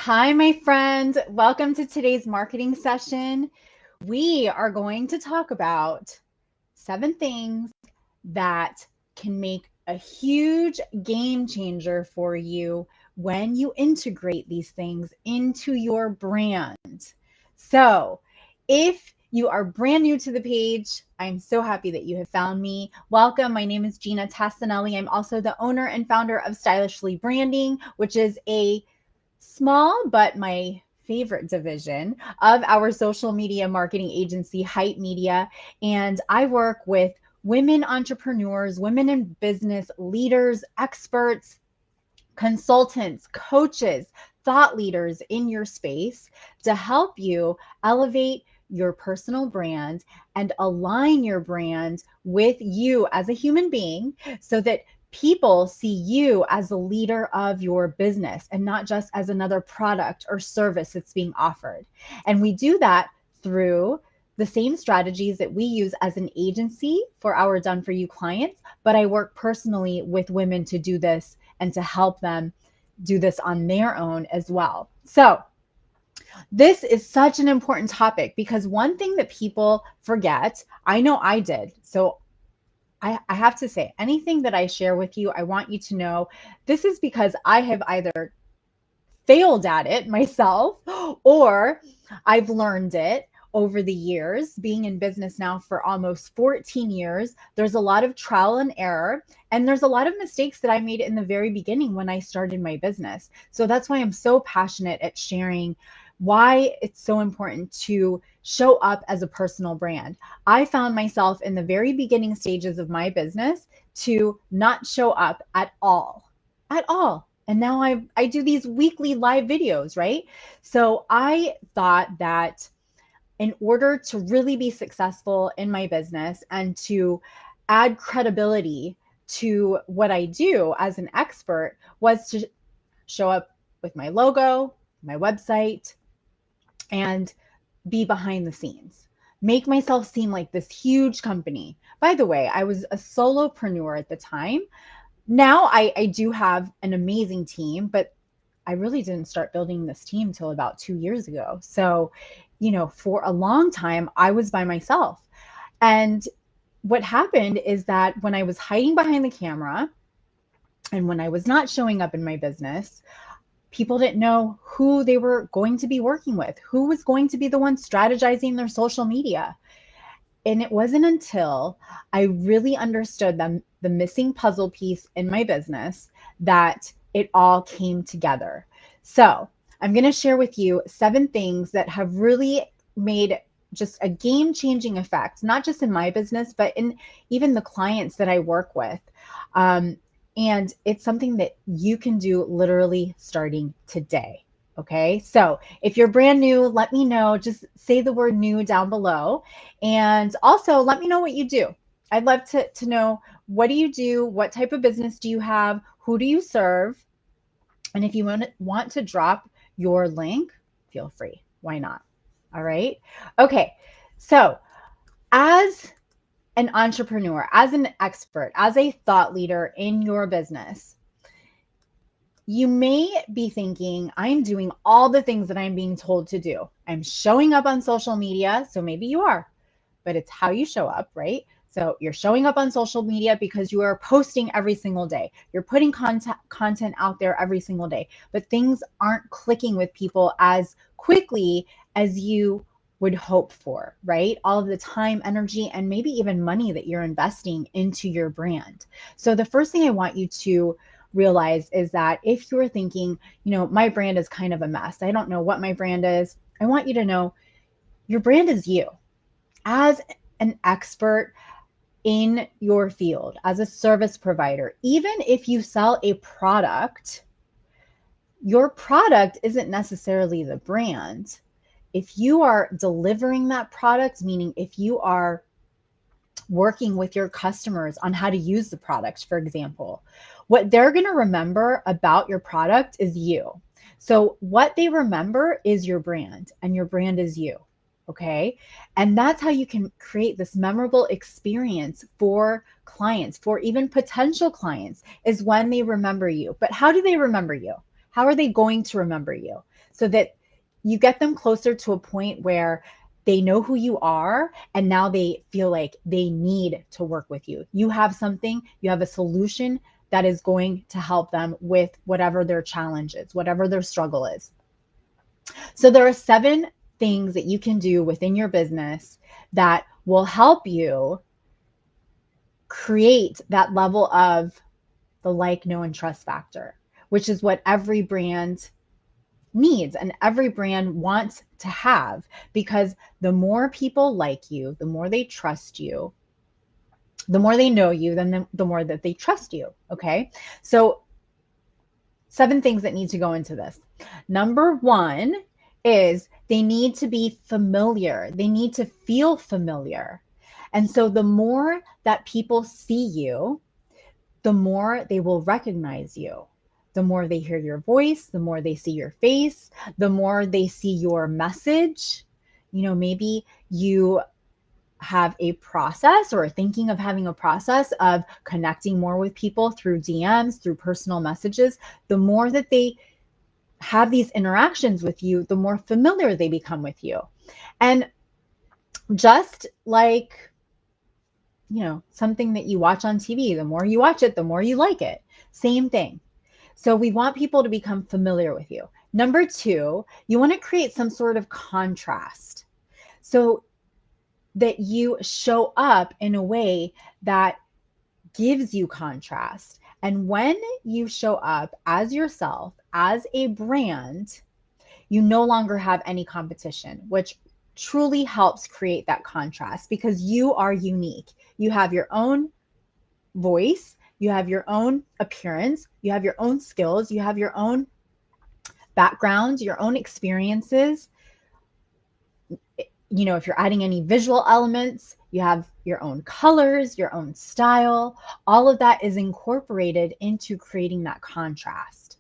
Hi, my friend. Welcome to today's marketing session. We are going to talk about 7 things that can make a huge game changer for you when you integrate these things into your brand. So, if you are brand new to the page, I'm so happy that you have found me. Welcome. My name is Ginna. I'm also the owner and founder of Stylishly Branding, which is a small but my favorite division of our social media marketing agency, Hype Media. And I work with women entrepreneurs, women in business, leaders, experts, consultants, coaches, thought leaders in your space to help you elevate your personal brand and align your brand with you as a human being so that people see you as a leader of your business and not just as another product or service that's being offered. And we do that through the same strategies that we use as an agency for our done for you clients, but I work personally with women to do this and to help them do this on their own as well. So, this is such an important topic because one thing that people forget, I know I did. So, I have to say, anything that I share with you, I want you to know this is because I have either failed at it myself or I've learned it over the years. Being in business now for almost 14 years, there's a lot of trial and error, and there's a lot of mistakes that I made in the very beginning when I started my business. So that's why I'm so passionate at sharing why it's so important to show up as a personal brand. I found myself in the very beginning stages of my business to not show up at all. And now I do these weekly live videos, right? So I thought that in order to really be successful in my business and to add credibility to what I do as an expert was to show up with my logo, my website, and be behind the scenes. Make myself seem like this huge company. By the way, I was a solopreneur at the time. Now I do have an amazing team, but I really didn't start building this team till about 2 years ago. So, for a long time, I was by myself. And what happened is that when I was hiding behind the camera and when I was not showing up in my business, people didn't know who they were going to be working with, who was going to be the one strategizing their social media. And it wasn't until I really understood the missing puzzle piece in my business that it all came together. So I'm going to share with you 7 things that have really made just a game changing effect, not just in my business, but in even the clients that I work with. And it's something that you can do literally starting today. Okay, so if you're brand new, let me know. Just say the word new down below. And also let me know what you do. I'd love to know, what do you do? What type of business do you have? Who do you serve? And if you want to drop your link, feel free. Why not? All right. Okay, so as an entrepreneur, as an expert, as a thought leader in your business, you may be thinking, I'm doing all the things that I'm being told to do. I'm showing up on social media, so maybe you are, but it's how you show up, right? So you're showing up on social media because you are posting every single day. You're putting content out there every single day, but things aren't clicking with people as quickly as you would hope for, right? All of the time, energy, and maybe even money that you're investing into your brand. So the first thing I want you to realize is that if you're thinking, my brand is kind of a mess, I don't know what my brand is, I want you to know your brand is you. As an expert in your field, as a service provider, even if you sell a product, your product isn't necessarily the brand. If you are delivering that product, meaning if you are working with your customers on how to use the product, for example, what they're going to remember about your product is you. So what they remember is your brand, and your brand is you. Okay. And that's how you can create this memorable experience for clients, for even potential clients, is when they remember you. But how do they remember you? How are they going to remember you? So that you get them closer to a point where they know who you are, and now they feel like they need to work with you. You have something, you have a solution that is going to help them with whatever their challenge is, whatever their struggle is. So there are 7 things that you can do within your business that will help you create that level of the like, know, and trust factor, which is what every brand needs and every brand wants to have, because the more people like you, the more they trust you, the more they know you, then the more that they trust you. Okay. So 7 things that need to go into this. Number 1 is they need to be familiar. They need to feel familiar. And so the more that people see you, the more they will recognize you. The more they hear your voice, the more they see your face, the more they see your message. Maybe you have a process or are thinking of having a process of connecting more with people through DMs, through personal messages. The more that they have these interactions with you, the more familiar they become with you. And just like, something that you watch on TV, the more you watch it, the more you like it. Same thing. So we want people to become familiar with you. Number 2, you want to create some sort of contrast so that you show up in a way that gives you contrast. And when you show up as yourself, as a brand, you no longer have any competition, which truly helps create that contrast because you are unique. You have your own voice, you have your own appearance, you have your own skills, you have your own background, your own experiences. If you're adding any visual elements, you have your own colors, your own style. All of that is incorporated into creating that contrast.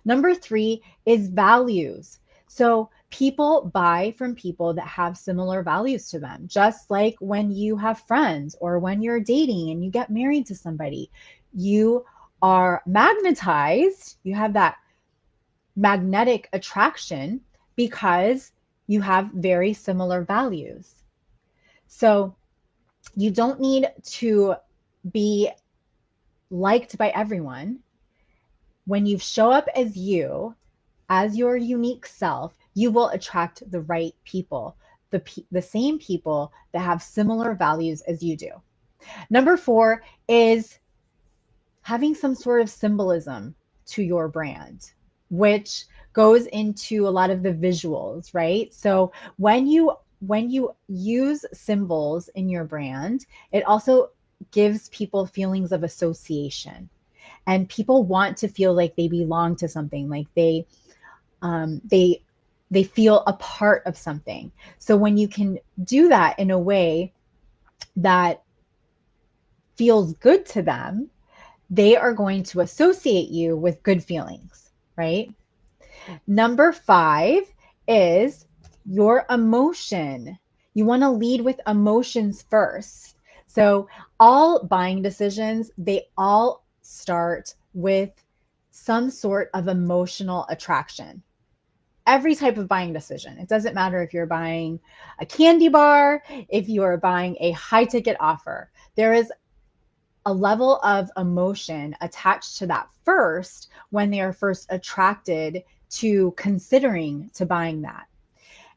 Number 3 is values. So people buy from people that have similar values to them, just like when you have friends or when you're dating and you get married to somebody, you are magnetized. You have that magnetic attraction because you have very similar values. So you don't need to be liked by everyone. When you show up as you, as your unique self, you will attract the right people, the same people that have similar values as you do. Number 4 is having some sort of symbolism to your brand, which goes into a lot of the visuals, right? So when you use symbols in your brand, it also gives people feelings of association. And people want to feel like they belong to something, like they feel a part of something. So when you can do that in a way that feels good to them, they are going to associate you with good feelings, right? Number 5 is your emotion. You want to lead with emotions first. So all buying decisions, they all start with some sort of emotional attraction. Every type of buying decision. It doesn't matter if you're buying a candy bar, if you're buying a high ticket offer. There is a level of emotion attached to that first when they are first attracted to considering to buying that.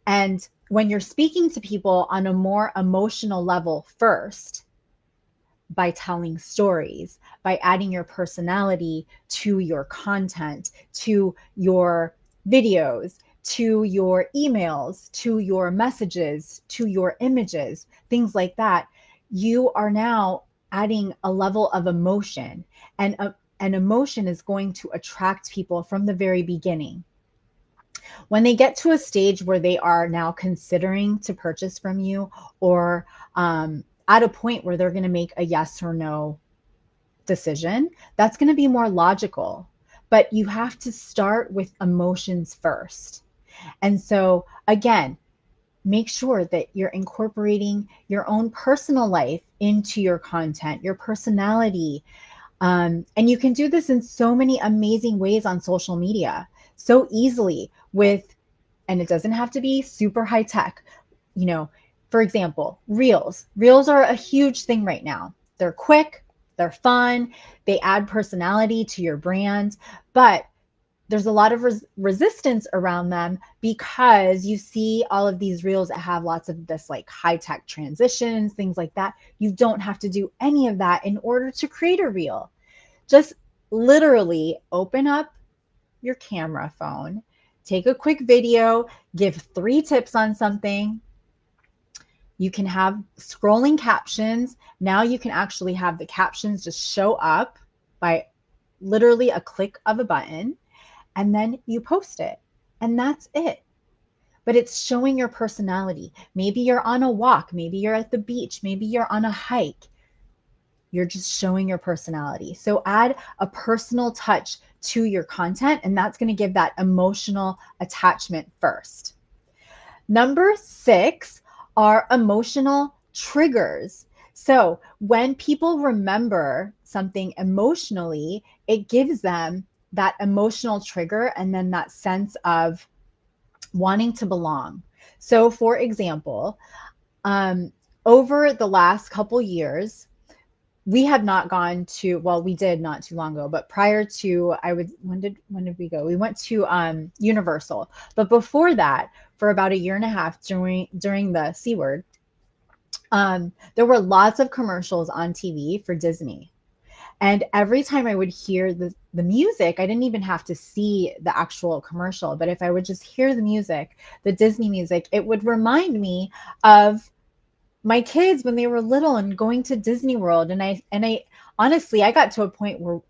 And when you're speaking to people on a more emotional level first, by telling stories, by adding your personality to your content, to your videos, to your emails, to your messages, to your images, things like that, you are now adding a level of emotion. And an emotion is going to attract people from the very beginning. When they get to a stage where they are now considering to purchase from you, or at a point where they're going to make a yes or no decision, that's going to be more logical. But you have to start with emotions first. And so, again, make sure that you're incorporating your own personal life into your content, your personality, And you can do this in so many amazing ways on social media, so easily and it doesn't have to be super high tech. You know, for example, reels. Reels are a huge thing right now. They're quick, they're fun, they add personality to your brand, but there's a lot of resistance around them because you see all of these reels that have lots of this like high tech transitions, things like that. You don't have to do any of that in order to create a reel. Just literally open up your camera phone, take a quick video, give 3 tips on something. You can have scrolling captions. Now you can actually have the captions just show up by literally a click of a button, and then you post it. And that's it. But it's showing your personality. Maybe you're on a walk, maybe you're at the beach, maybe you're on a hike. You're just showing your personality. So add a personal touch to your content, and that's going to give that emotional attachment first. Number 6 are emotional triggers. So when people remember something emotionally, it gives them that emotional trigger and then that sense of wanting to belong. So, for example, over the last couple years, we have not gone to, well, we did not too long ago, but prior to, when did we go? We went to Universal. But before that, for about a year and a half during the C word, there were lots of commercials on TV for Disney. And every time I would hear the music, I didn't even have to see the actual commercial, but if I would just hear the music, the Disney music, it would remind me of my kids when they were little and going to Disney World. And I honestly, I got to a point where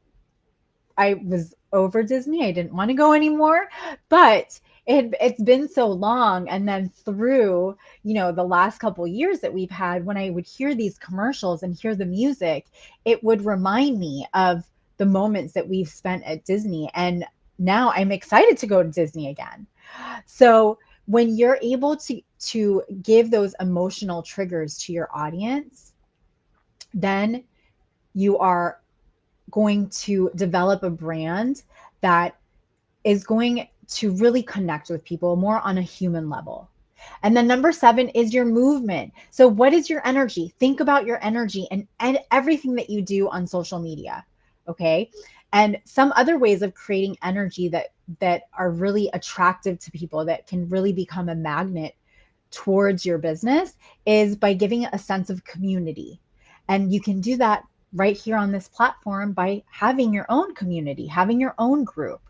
I was over Disney. I didn't want to go anymore, but it's been so long. And then through, the last couple years that we've had, when I would hear these commercials and hear the music, it would remind me of the moments that we've spent at Disney. And now I'm excited to go to Disney again. So when you're able to give those emotional triggers to your audience, then you are going to develop a brand that is going to really connect with people more on a human level. And then number 7 is your movement. So what is your energy? Think about your energy and everything that you do on social media. Okay. And some other ways of creating energy that are really attractive to people, that can really become a magnet towards your business, is by giving it a sense of community. And you can do that right here on this platform by having your own community, having your own group.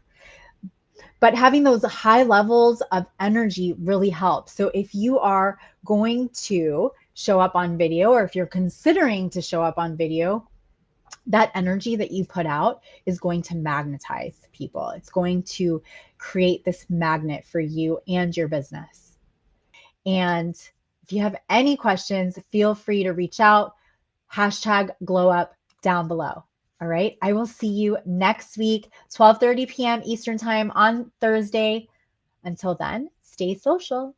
But having those high levels of energy really helps. So if you are going to show up on video, or if you're considering to show up on video, that energy that you put out is going to magnetize people. It's going to create this magnet for you and your business. And if you have any questions, feel free to reach out. #GlowUp down below. All right. I will see you next week, 12:30 p.m. Eastern Time on Thursday. Until then, stay social.